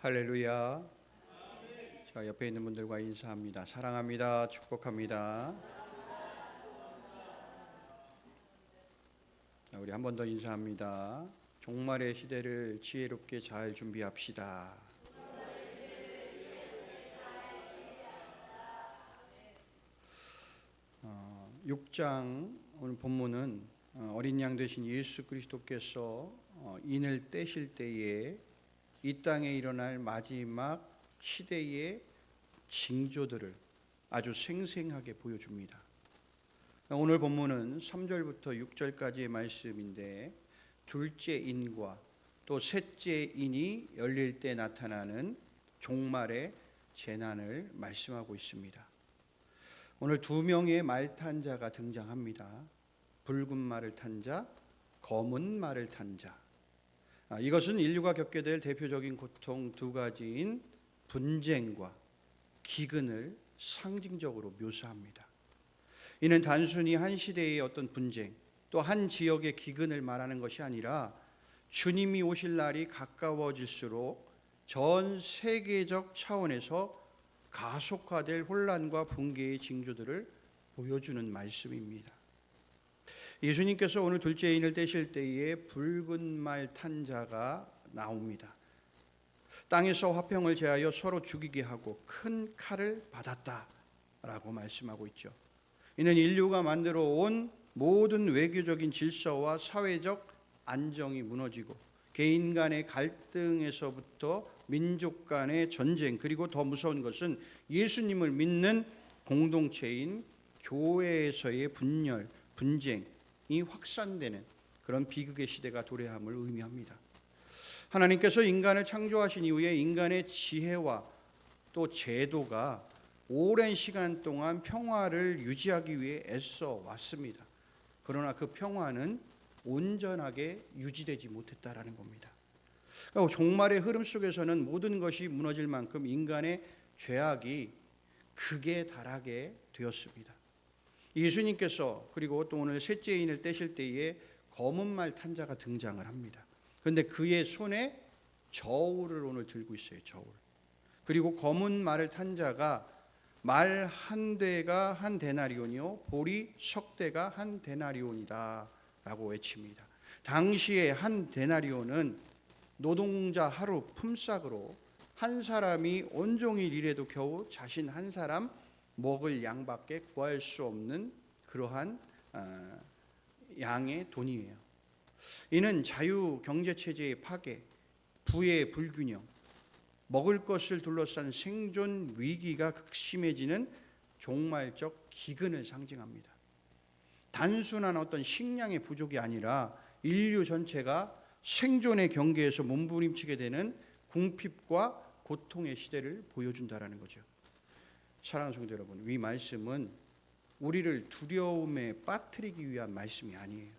할렐루야. 자, 옆에 있는 분들과 인사합니다. 사랑합니다. 축복합니다. 자, 우리 한 번 더 인사합니다. 종말의 시대를 지혜롭게 잘 준비합시다. 6장 오늘 본문은 어린 양 되신 예수 그리스도께서 인을 떼실 때에 이 땅에 일어날 마지막 시대의 징조들을 아주 생생하게 보여줍니다. 오늘 본문은 3절부터 6절까지의 말씀인데, 둘째 인과 또 셋째 인이 열릴 때 나타나는 종말의 재난을 말씀하고 있습니다. 오늘 두 명의 말 탄 자가 등장합니다. 붉은 말을 탄 자, 검은 말을 탄 자. 이것은 인류가 겪게 될 대표적인 고통 두 가지인 분쟁과 기근을 상징적으로 묘사합니다. 이는 단순히 한 시대의 어떤 분쟁, 또 한 지역의 기근을 말하는 것이 아니라 주님이 오실 날이 가까워질수록 전 세계적 차원에서 가속화될 혼란과 붕괴의 징조들을 보여주는 말씀입니다. 예수님께서 오늘 둘째 인을 떼실 때에 붉은 말 탄 자가 나옵니다. 땅에서 화평을 제하여 서로 죽이게 하고 큰 칼을 받았다라고 말씀하고 있죠. 이는 인류가 만들어 온 모든 외교적인 질서와 사회적 안정이 무너지고 개인 간의 갈등에서부터 민족 간의 전쟁, 그리고 더 무서운 것은 예수님을 믿는 공동체인 교회에서의 분열, 분쟁이 확산되는 그런 비극의 시대가 도래함을 의미합니다. 하나님께서 인간을 창조하신 이후에 인간의 지혜와 또 제도가 오랜 시간 동안 평화를 유지하기 위해 애써 왔습니다. 그러나 그 평화는 온전하게 유지되지 못했다라는 겁니다. 그러니까 종말의 흐름 속에서는 모든 것이 무너질 만큼 인간의 죄악이 극에 달하게 되었습니다. 예수님께서 그리고 또 오늘 셋째 인을 떼실 때에 검은 말 탄 자가 등장을 합니다. 그런데 그의 손에 저울을 오늘 들고 있어요. 저울. 그리고 검은 말을 탄 자가 말 한 대가 한 데나리온이요 보리 석 대가 한 데나리온이다 라고 외칩니다. 당시에 한 데나리온은 노동자 하루 품삯으로 한 사람이 온종일 일해도 겨우 자신 한 사람 먹을 양밖에 구할 수 없는 그러한 양의 돈이에요. 이는 자유 경제체제의 파괴, 부의 불균형, 먹을 것을 둘러싼 생존 위기가 극심해지는 종말적 기근을 상징합니다. 단순한 어떤 식량의 부족이 아니라 인류 전체가 생존의 경계에서 몸부림치게 되는 궁핍과 고통의 시대를 보여준다라는 거죠. 사랑하는 성도 여러분, 이 말씀은 우리를 두려움에 빠뜨리기 위한 말씀이 아니에요.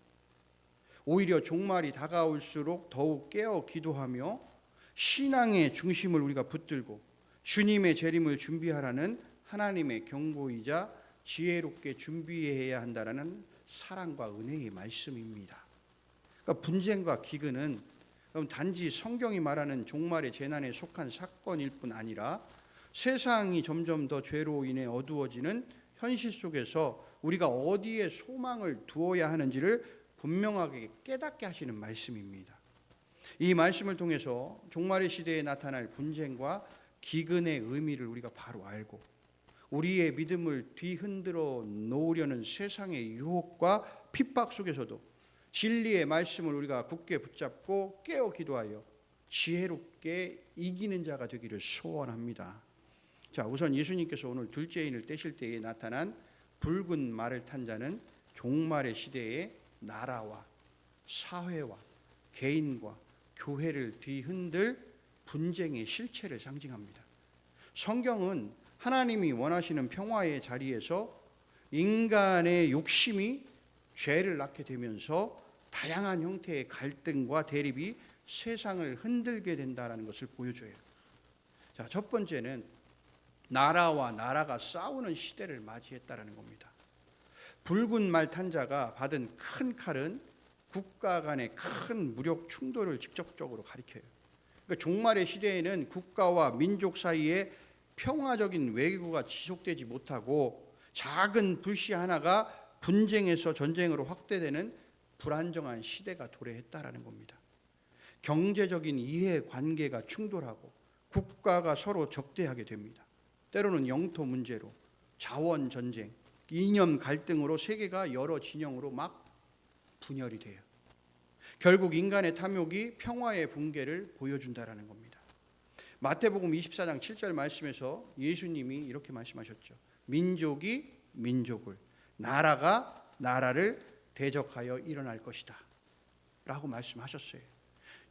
오히려 종말이 다가올수록 더욱 깨어 기도하며 신앙의 중심을 우리가 붙들고 주님의 재림을 준비하라는 하나님의 경고이자 지혜롭게 준비해야 한다라는 사랑과 은혜의 말씀입니다. 그러니까 분쟁과 기근은 단지 성경이 말하는 종말의 재난에 속한 사건일 뿐 아니라 세상이 점점 더 죄로 인해 어두워지는 현실 속에서 우리가 어디에 소망을 두어야 하는지를 분명하게 깨닫게 하시는 말씀입니다. 이 말씀을 통해서 종말의 시대에 나타날 분쟁과 기근의 의미를 우리가 바로 알고 우리의 믿음을 뒤흔들어 놓으려는 세상의 유혹과 핍박 속에서도 진리의 말씀을 우리가 굳게 붙잡고 깨어 기도하여 지혜롭게 이기는 자가 되기를 소원합니다. 자, 우선 예수님께서 오늘 둘째 인을 떼실 때에 나타난 붉은 말을 탄 자는 종말의 시대의 나라와 사회와 개인과 교회를 뒤흔들 분쟁의 실체를 상징합니다. 성경은 하나님이 원하시는 평화의 자리에서 인간의 욕심이 죄를 낳게 되면서 다양한 형태의 갈등과 대립이 세상을 흔들게 된다는 것을 보여줘요. 자, 첫 번째는 나라와 나라가 싸우는 시대를 맞이했다는 겁니다. 붉은 말 탄 자가 받은 큰 칼은 국가 간의 큰 무력 충돌을 직접적으로 가리켜요. 그러니까 종말의 시대에는 국가와 민족 사이에 평화적인 외교가 지속되지 못하고 작은 불씨 하나가 분쟁에서 전쟁으로 확대되는 불안정한 시대가 도래했다라는 겁니다. 경제적인 이해 관계가 충돌하고 국가가 서로 적대하게 됩니다. 때로는 영토 문제로, 자원 전쟁, 이념 갈등으로 세계가 여러 진영으로 막 분열이 돼요. 결국 인간의 탐욕이 평화의 붕괴를 보여준다라는 겁니다. 마태복음 24장 7절 말씀에서 예수님이 이렇게 말씀하셨죠. 민족이 민족을, 나라가 나라를 대적하여 일어날 것이다 라고 말씀하셨어요.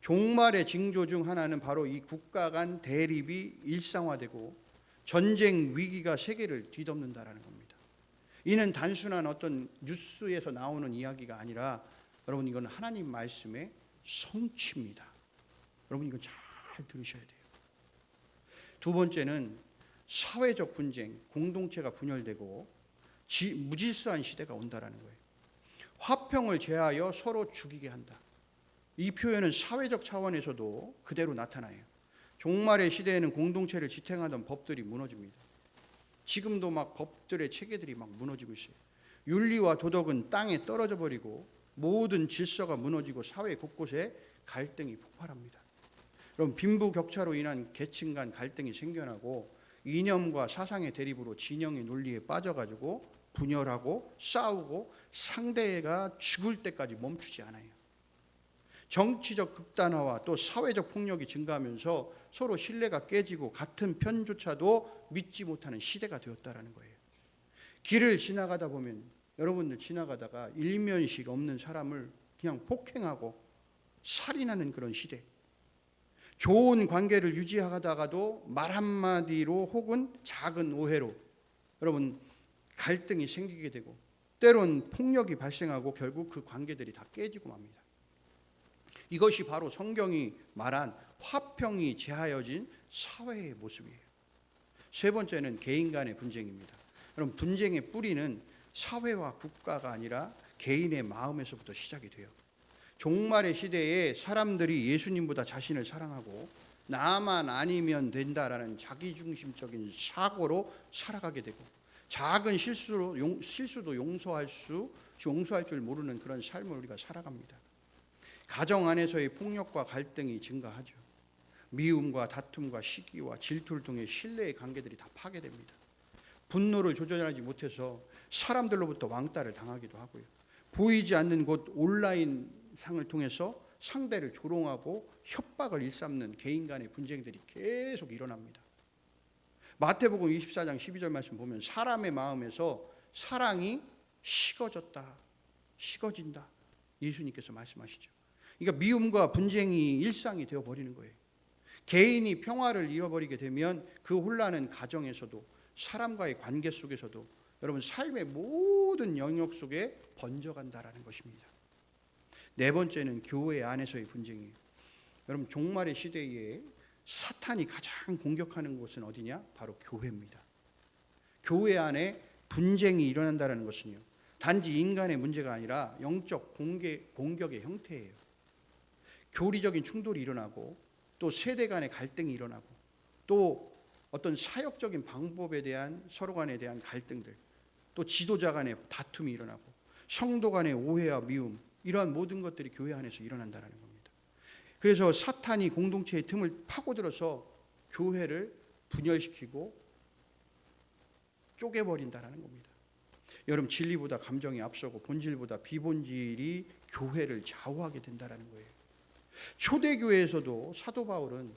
종말의 징조 중 하나는 바로 이 국가 간 대립이 일상화되고 전쟁 위기가 세계를 뒤덮는다라는 겁니다. 이는 단순한 어떤 뉴스에서 나오는 이야기가 아니라 여러분, 이건 하나님 말씀의 성취입니다. 여러분, 이건 잘 들으셔야 돼요. 두 번째는 사회적 분쟁, 공동체가 분열되고 무질서한 시대가 온다라는 거예요. 화평을 제하여 서로 죽이게 한다. 이 표현은 사회적 차원에서도 그대로 나타나요. 종말의 시대에는 공동체를 지탱하던 법들이 무너집니다. 지금도 막 법들의 체계들이 막 무너지고 있어요. 윤리와 도덕은 땅에 떨어져 버리고 모든 질서가 무너지고 사회 곳곳에 갈등이 폭발합니다. 그럼 빈부격차로 인한 계층 간 갈등이 생겨나고 이념과 사상의 대립으로 진영의 논리에 빠져가지고 분열하고 싸우고 상대가 죽을 때까지 멈추지 않아요. 정치적 극단화와 또 사회적 폭력이 증가하면서 서로 신뢰가 깨지고 같은 편조차도 믿지 못하는 시대가 되었다라는 거예요. 길을 지나가다 보면 여러분들 지나가다가 일면식 없는 사람을 그냥 폭행하고 살인하는 그런 시대. 좋은 관계를 유지하다가도 말 한마디로 혹은 작은 오해로 여러분 갈등이 생기게 되고 때론 폭력이 발생하고 결국 그 관계들이 다 깨지고 맙니다. 이것이 바로 성경이 말한 화평이 제하여진 사회의 모습이에요. 세 번째는 개인 간의 분쟁입니다. 여러분, 분쟁의 뿌리는 사회와 국가가 아니라 개인의 마음에서부터 시작이 돼요. 종말의 시대에 사람들이 예수님보다 자신을 사랑하고 나만 아니면 된다라는 자기중심적인 사고로 살아가게 되고 작은 실수도 용서할 줄 모르는 그런 삶을 우리가 살아갑니다. 가정 안에서의 폭력과 갈등이 증가하죠. 미움과 다툼과 시기와 질투를 통해 신뢰의 관계들이 다 파괴됩니다. 분노를 조절하지 못해서 사람들로부터 왕따를 당하기도 하고요. 보이지 않는 곳 온라인 상을 통해서 상대를 조롱하고 협박을 일삼는 개인 간의 분쟁들이 계속 일어납니다. 마태복음 24장 12절 말씀 보면 사람의 마음에서 사랑이 식어진다. 예수님께서 말씀하시죠. 그러니까 미움과 분쟁이 일상이 되어버리는 거예요. 개인이 평화를 잃어버리게 되면 그 혼란은 가정에서도 사람과의 관계 속에서도 여러분 삶의 모든 영역 속에 번져간다라는 것입니다. 네 번째는 교회 안에서의 분쟁이에요. 여러분 종말의 시대에 사탄이 가장 공격하는 곳은 어디냐? 바로 교회입니다. 교회 안에 분쟁이 일어난다는 것은요, 단지 인간의 문제가 아니라 영적 공격의 형태예요. 교리적인 충돌이 일어나고 또 세대 간의 갈등이 일어나고 또 어떤 사역적인 방법에 대한 서로 간에 대한 갈등들, 또 지도자 간의 다툼이 일어나고 성도 간의 오해와 미움, 이러한 모든 것들이 교회 안에서 일어난다는 겁니다. 그래서 사탄이 공동체의 틈을 파고들어서 교회를 분열시키고 쪼개버린다는 겁니다. 여러분 진리보다 감정이 앞서고 본질보다 비본질이 교회를 좌우하게 된다는 거예요. 초대교회에서도 사도 바울은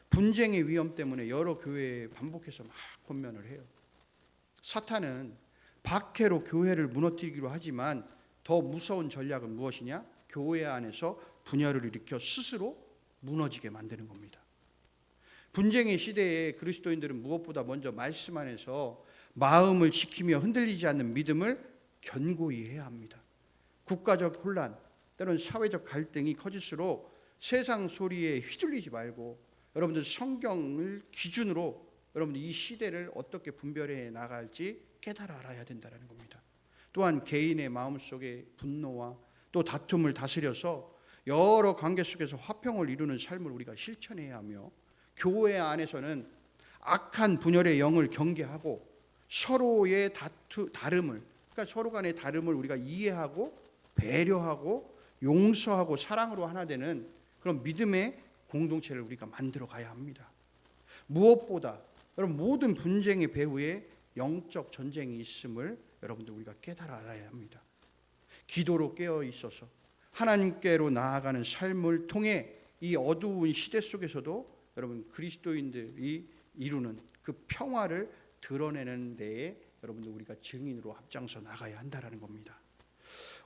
분쟁의 위험 때문에 여러 교회에 반복해서 막 권면을 해요. 사탄은 박해로 교회를 무너뜨리기로 하지만 더 무서운 전략은 무엇이냐? 교회 안에서 분열을 일으켜 스스로 무너지게 만드는 겁니다. 분쟁의 시대에 그리스도인들은 무엇보다 먼저 말씀 안에서 마음을 지키며 흔들리지 않는 믿음을 견고히 해야 합니다. 국가적 혼란, 때로는 사회적 갈등이 커질수록 세상 소리에 휘둘리지 말고 여러분들 성경을 기준으로 여러분들 이 시대를 어떻게 분별해 나갈지 깨달아 알아야 된다는 겁니다. 또한 개인의 마음속에 분노와 또 다툼을 다스려서 여러 관계 속에서 화평을 이루는 삶을 우리가 실천해야 하며, 교회 안에서는 악한 분열의 영을 경계하고 서로의 다름을, 그러니까 서로 간의 다름을 우리가 이해하고 배려하고 용서하고 사랑으로 하나 되는 그런 믿음의 공동체를 우리가 만들어 가야 합니다. 무엇보다 여러분, 모든 분쟁의 배후에 영적 전쟁이 있음을 여러분들 우리가 깨달아 알아야 합니다. 기도로 깨어 있어서 하나님께로 나아가는 삶을 통해 이 어두운 시대 속에서도 여러분 그리스도인들이 이루는 그 평화를 드러내는 데에 여러분들 우리가 증인으로 앞장서 나가야 한다라는 겁니다.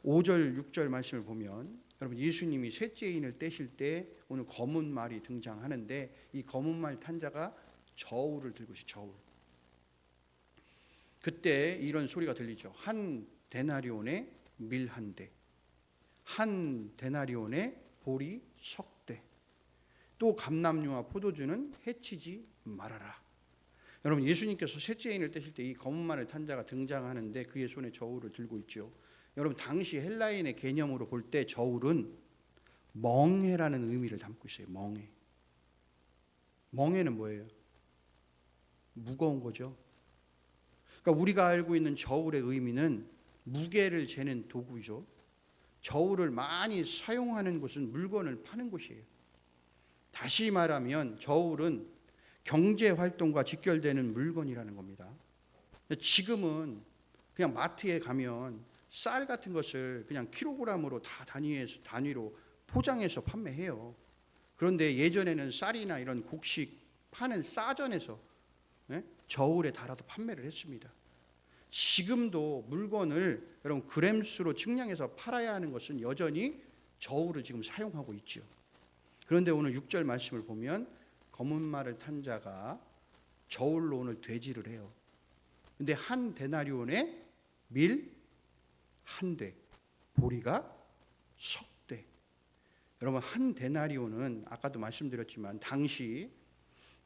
5절 6절 말씀을 보면 여러분, 예수님이 셋째 인을 떼실 때 오늘 검은 말이 등장하는데, 이 검은 말 탄 자가 저울을 들고 있어요. 저울. 그때 이런 소리가 들리죠. 한 데나리온에 밀 한 대, 한 데나리온에 보리 석 대, 또 감람류와 포도주는 해치지 말아라. 여러분, 예수님께서 셋째 인을 떼실 때 이 검은 말을 탄 자가 등장하는데 그의 손에 저울을 들고 있죠. 여러분, 당시 헬라인의 개념으로 볼 때 저울은 멍해라는 의미를 담고 있어요. 멍해. 멍해는 뭐예요? 무거운 거죠. 그러니까 우리가 알고 있는 저울의 의미는 무게를 재는 도구죠. 저울을 많이 사용하는 곳은 물건을 파는 곳이에요. 다시 말하면 저울은 경제 활동과 직결되는 물건이라는 겁니다. 지금은 그냥 마트에 가면 쌀 같은 것을 그냥 킬로그램으로 다 단위로 포장해서 판매해요. 그런데 예전에는 쌀이나 이런 곡식 파는 싸전에서 저울에 달아서 판매를 했습니다. 지금도 물건을 여러분 그램수로 측량해서 팔아야 하는 것은 여전히 저울을 지금 사용하고 있죠. 그런데 오늘 6절 말씀을 보면 검은 말을 탄 자가 저울로 오늘 되지를 해요. 근데 한 데나리온에 밀 한 대, 보리가 석 대. 여러분, 한 데나리온은 아까도 말씀드렸지만 당시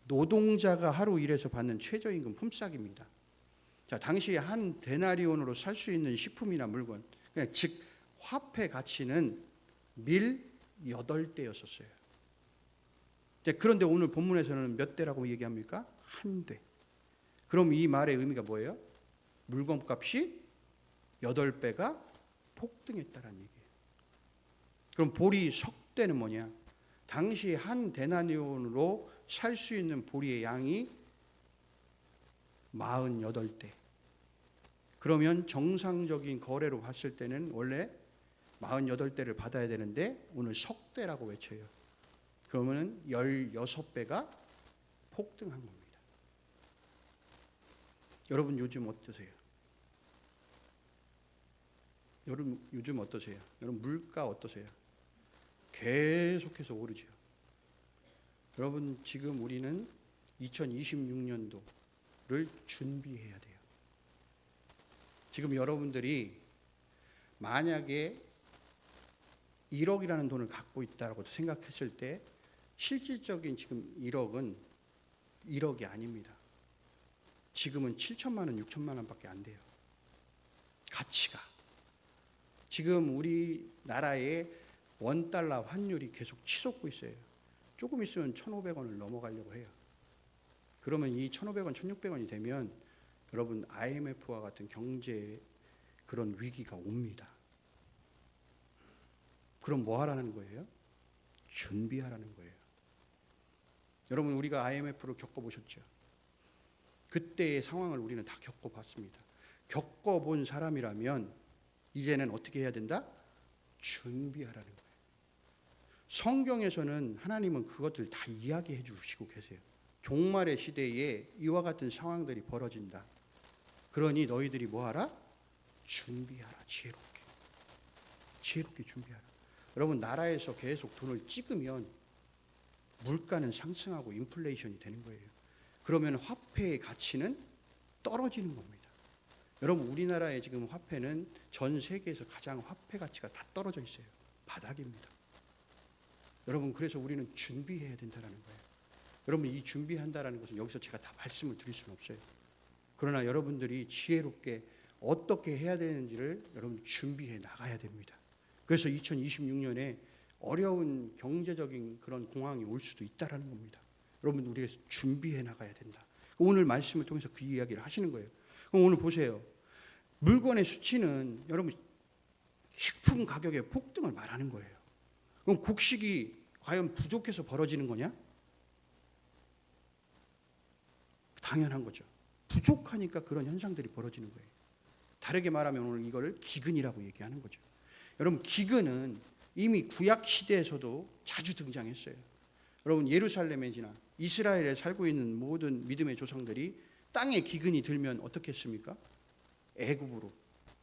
노동자가 하루 일해서 받는 최저임금 품삯입니다. 자, 당시 한 데나리온으로 살 수 있는 식품이나 물건, 즉 화폐 가치는 밀 8대였었어요. 그런데 오늘 본문에서는 몇 대라고 얘기합니까? 한 대. 그럼 이 말의 의미가 뭐예요? 물건값이 8배가 폭등했다는 얘기예요. 그럼 보리 석 대는 뭐냐? 당시 한 데나리온으로 살 수 있는 보리의 양이 48대. 그러면 정상적인 거래로 봤을 때는 원래 48대를 받아야 되는데 오늘 석 대라고 외쳐요. 그러면 16배가 폭등한 겁니다. 여러분 요즘 어떠세요? 여러분 요즘 어떠세요? 여러분 물가 어떠세요? 계속해서 오르죠. 여러분 지금 우리는 2026년도를 준비해야 돼요. 지금 여러분들이 만약에 1억이라는 돈을 갖고 있다고 생각했을 때 실질적인 지금 1억은 1억이 아닙니다. 지금은 7천만 원, 6천만 원밖에 안 돼요. 가치가. 지금 우리나라의 원달러 환율이 계속 치솟고 있어요. 조금 있으면 1,500원을 넘어가려고 해요. 그러면 이 1,500원, 1,600원이 되면 여러분 IMF와 같은 경제 그런 위기가 옵니다. 그럼 뭐 하라는 거예요? 준비하라는 거예요. 여러분 우리가 IMF를 겪어보셨죠? 그때의 상황을 우리는 다 겪어봤습니다. 겪어본 사람이라면 이제는 어떻게 해야 된다? 준비하라는 거예요. 성경에서는 하나님은 그것들 다 이야기해 주시고 계세요. 종말의 시대에 이와 같은 상황들이 벌어진다. 그러니 너희들이 뭐하라? 준비하라. 지혜롭게. 지혜롭게 준비하라. 여러분 나라에서 계속 돈을 찍으면 물가는 상승하고 인플레이션이 되는 거예요. 그러면 화폐의 가치는 떨어지는 겁니다. 여러분 우리나라의 지금 화폐는 전 세계에서 가장 화폐 가치가 다 떨어져 있어요. 바닥입니다. 여러분 그래서 우리는 준비해야 된다는 거예요. 여러분 이 준비한다라는 것은 여기서 제가 다 말씀을 드릴 수는 없어요. 그러나 여러분들이 지혜롭게 어떻게 해야 되는지를 여러분 준비해 나가야 됩니다. 그래서 2026년에 어려운 경제적인 그런 공황이 올 수도 있다라는 겁니다. 여러분 우리가 준비해 나가야 된다. 오늘 말씀을 통해서 그 이야기를 하시는 거예요. 그럼 오늘 보세요. 물건의 수치는 여러분 식품 가격의 폭등을 말하는 거예요. 그럼 곡식이 과연 부족해서 벌어지는 거냐? 당연한 거죠. 부족하니까 그런 현상들이 벌어지는 거예요. 다르게 말하면 오늘 이걸 기근이라고 얘기하는 거죠. 여러분 기근은 이미 구약 시대에서도 자주 등장했어요. 여러분 예루살렘에 지나 이스라엘에 살고 있는 모든 믿음의 조상들이 땅에 기근이 들면 어떻게 했습니까? 애굽으로,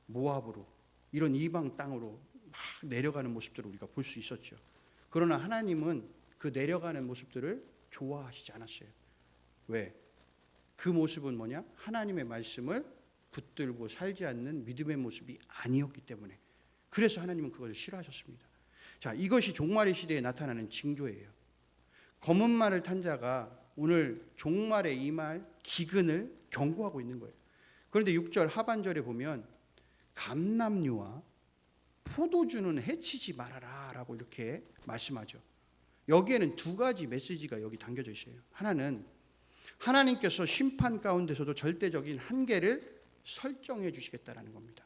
모압으로 이런 이방 땅으로 막 내려가는 모습들을 우리가 볼 수 있었죠. 그러나 하나님은 그 내려가는 모습들을 좋아하시지 않았어요. 왜? 그 모습은 뭐냐? 하나님의 말씀을 붙들고 살지 않는 믿음의 모습이 아니었기 때문에. 그래서 하나님은 그것을 싫어하셨습니다. 자, 이것이 종말의 시대에 나타나는 징조예요. 검은 말을 탄 자가 오늘 종말에 임할 기근을 경고하고 있는 거예요. 그런데 6절 하반절에 보면 감람류와 포도주는 해치지 말아라 라고 이렇게 말씀하죠. 여기에는 두 가지 메시지가 여기 담겨져 있어요. 하나는 하나님께서 심판 가운데서도 절대적인 한계를 설정해 주시겠다라는 겁니다.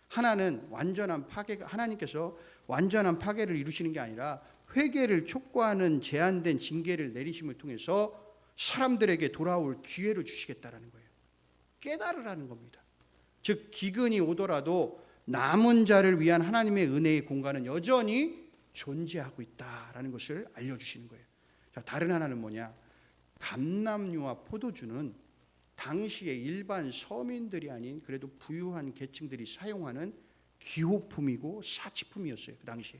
하나는 완전한 파괴가, 하나님께서 완전한 파괴를 이루시는 게 아니라 회개를 촉구하는 제한된 징계를 내리심을 통해서 사람들에게 돌아올 기회를 주시겠다라는 거예요. 깨달으라는 겁니다. 즉 기근이 오더라도 남은 자를 위한 하나님의 은혜의 공간은 여전히 존재하고 있다라는 것을 알려주시는 거예요. 자, 다른 하나는 뭐냐? 감람류와 포도주는 당시의 일반 서민들이 아닌 그래도 부유한 계층들이 사용하는 기호품이고 사치품이었어요. 그 당시에.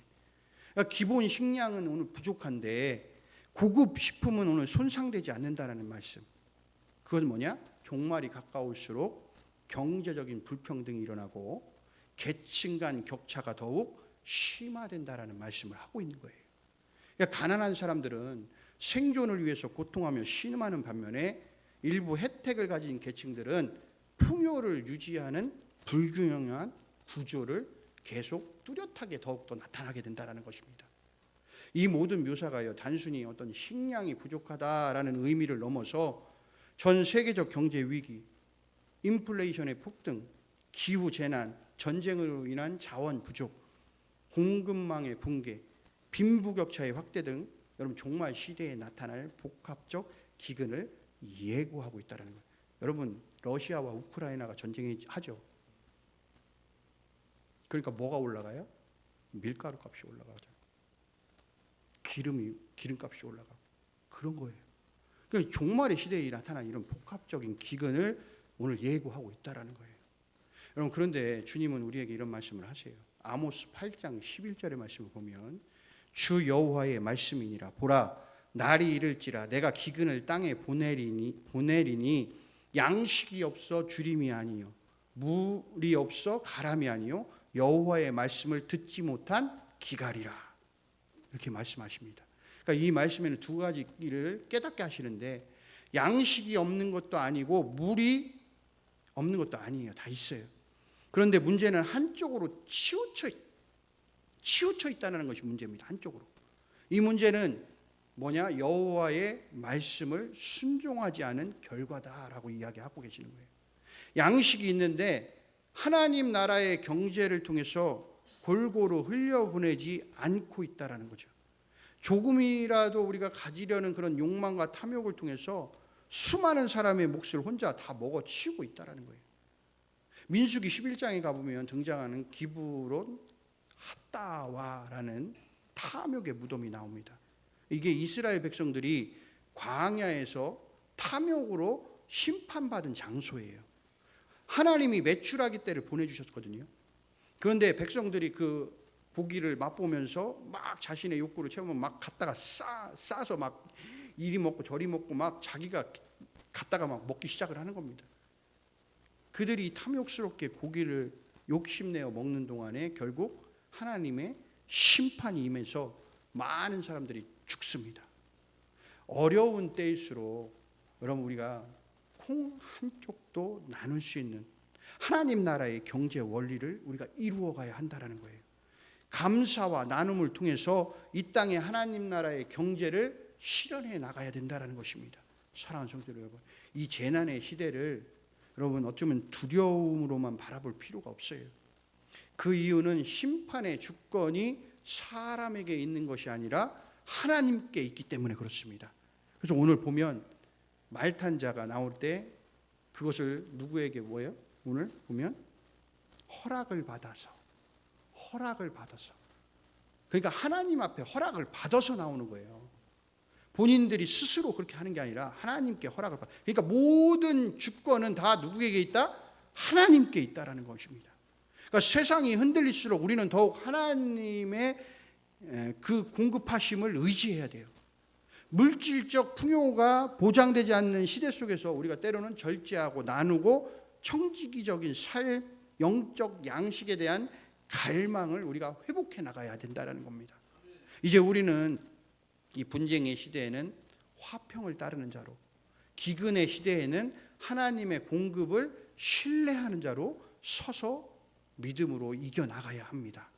그러니까 기본 식량은 오늘 부족한데 고급 식품은 오늘 손상되지 않는다라는 말씀. 그건 뭐냐? 종말이 가까울수록 경제적인 불평등이 일어나고 계층 간 격차가 더욱 심화된다라는 말씀을 하고 있는 거예요. 그러니까 가난한 사람들은 생존을 위해서 고통하며 신음하는 반면에 일부 혜택을 가진 계층들은 풍요를 유지하는 불균형한 구조를 계속 뚜렷하게 더욱더 나타나게 된다는 것입니다. 이 모든 묘사가요, 단순히 어떤 식량이 부족하다라는 의미를 넘어서 전 세계적 경제 위기, 인플레이션의 폭등, 기후 재난, 전쟁으로 인한 자원 부족, 공급망의 붕괴, 빈부격차의 확대 등 여러분 종말 시대에 나타날 복합적 기근을 예고하고 있다는 거예요. 여러분 러시아와 우크라이나가 전쟁하죠. 그러니까 뭐가 올라가요? 밀가루 값이 올라가죠. 기름값이 올라가고 그런 거예요. 그러니까 종말의 시대에 나타난 이런 복합적인 기근을 오늘 예고하고 있다라는 거예요. 여러분 그런데 주님은 우리에게 이런 말씀을 하세요. 아모스 8장 11절의 말씀을 보면 주 여호와의 말씀이니라 보라 날이 이를지라 내가 기근을 땅에 보내리니 양식이 없어 주림이 아니요 물이 없어 가람이 아니요 여호와의 말씀을 듣지 못한 기갈이라 이렇게 말씀하십니다. 그러니까 이 말씀에는 두 가지를 깨닫게 하시는데 양식이 없는 것도 아니고 물이 없는 것도 아니에요. 다 있어요. 그런데 문제는 한쪽으로 치우쳐 있다는 것이 문제입니다. 한쪽으로. 이 문제는 뭐냐? 여호와의 말씀을 순종하지 않은 결과다라고 이야기하고 계시는 거예요. 양식이 있는데 하나님 나라의 경제를 통해서 골고루 흘려보내지 않고 있다라는 거죠. 조금이라도 우리가 가지려는 그런 욕망과 탐욕을 통해서 수많은 사람의 몫을 혼자 다 먹어치우고 있다라는 거예요. 민수기 11장에 가보면 등장하는 기브론 핫다와라는 탐욕의 무덤이 나옵니다. 이게 이스라엘 백성들이 광야에서 탐욕으로 심판받은 장소예요. 하나님이 메추라기 때를 보내주셨거든요. 그런데 백성들이 그 고기를 맛보면서 막 자신의 욕구를 채우면 막 갖다가 싸서 막 이리 먹고 저리 먹고 막 자기가 갖다가 막 먹기 시작을 하는 겁니다. 그들이 탐욕스럽게 고기를 욕심내어 먹는 동안에 결국 하나님의 심판이 임해서 많은 사람들이 죽습니다. 어려운 때일수록 여러분 우리가 콩 한쪽도 나눌 수 있는 하나님 나라의 경제 원리를 우리가 이루어 가야 한다는 거예요. 감사와 나눔을 통해서 이 땅에 하나님 나라의 경제를 실현해 나가야 된다는 것입니다. 사랑하는 성도 여러분, 이 재난의 시대를 여러분 어쩌면 두려움으로만 바라볼 필요가 없어요. 그 이유는 심판의 주권이 사람에게 있는 것이 아니라 하나님께 있기 때문에 그렇습니다. 그래서 오늘 보면 말탄 자가 나올 때 그것을 누구에게 뭐예요? 오늘 보면 허락을 받아서 그러니까 하나님 앞에 허락을 받아서 나오는 거예요. 본인들이 스스로 그렇게 하는 게 아니라 하나님께 허락을 받아. 그러니까 모든 주권은 다 누구에게 있다? 하나님께 있다라는 것입니다. 그러니까 세상이 흔들릴수록 우리는 더욱 하나님의 그 공급하심을 의지해야 돼요. 물질적 풍요가 보장되지 않는 시대 속에서 우리가 때로는 절제하고 나누고 청지기적인 영적 양식에 대한 갈망을 우리가 회복해 나가야 된다는 겁니다. 이제 우리는 이 분쟁의 시대에는 화평을 따르는 자로, 기근의 시대에는 하나님의 공급을 신뢰하는 자로 서서 믿음으로 이겨나가야 합니다.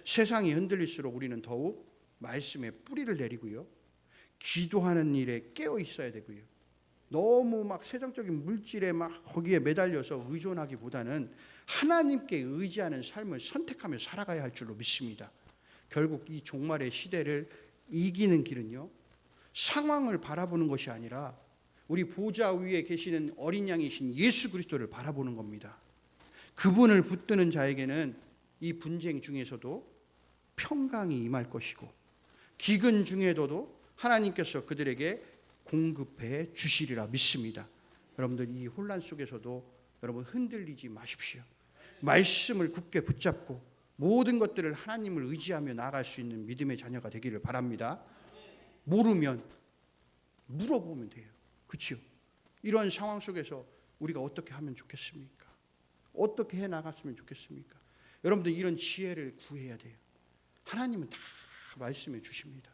세상이 흔들릴수록 우리는 더욱 말씀에 뿌리를 내리고요, 기도하는 일에 깨어 있어야 되고요, 너무 막 세상적인 물질에 막 거기에 매달려서 의존하기보다는 하나님께 의지하는 삶을 선택하며 살아가야 할 줄로 믿습니다. 결국 이 종말의 시대를 이기는 길은요, 상황을 바라보는 것이 아니라 우리 보좌 위에 계시는 어린 양이신 예수 그리스도를 바라보는 겁니다. 그분을 붙드는 자에게는 이 분쟁 중에서도 평강이 임할 것이고, 기근 중에도 하나님께서 그들에게 공급해 주시리라 믿습니다. 여러분들 이 혼란 속에서도 여러분 흔들리지 마십시오. 말씀을 굳게 붙잡고 모든 것들을 하나님을 의지하며 나아갈 수 있는 믿음의 자녀가 되기를 바랍니다. 모르면 물어보면 돼요. 그렇죠? 이런 상황 속에서 우리가 어떻게 하면 좋겠습니까? 어떻게 해 나갔으면 좋겠습니까? 여러분들 이런 지혜를 구해야 돼요. 하나님은 다 말씀해 주십니다.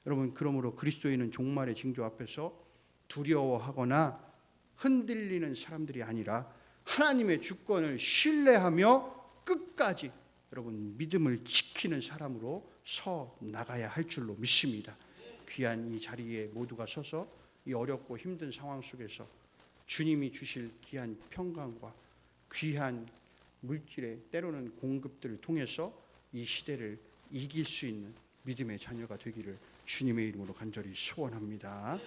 여러분, 그러므로 그리스도인은 종말의 징조 앞에서 두려워하거나 흔들리는 사람들이 아니라 하나님의 주권을 신뢰하며 끝까지 여러분 믿음을 지키는 사람으로 서 나가야 할 줄로 믿습니다. 귀한 이 자리에 모두가 서서 이 어렵고 힘든 상황 속에서 주님이 주실 귀한 평강과 귀한 물질의 때로는 공급들을 통해서 이 시대를 이길 수 있는 믿음의 자녀가 되기를 주님의 이름으로 간절히 소원합니다.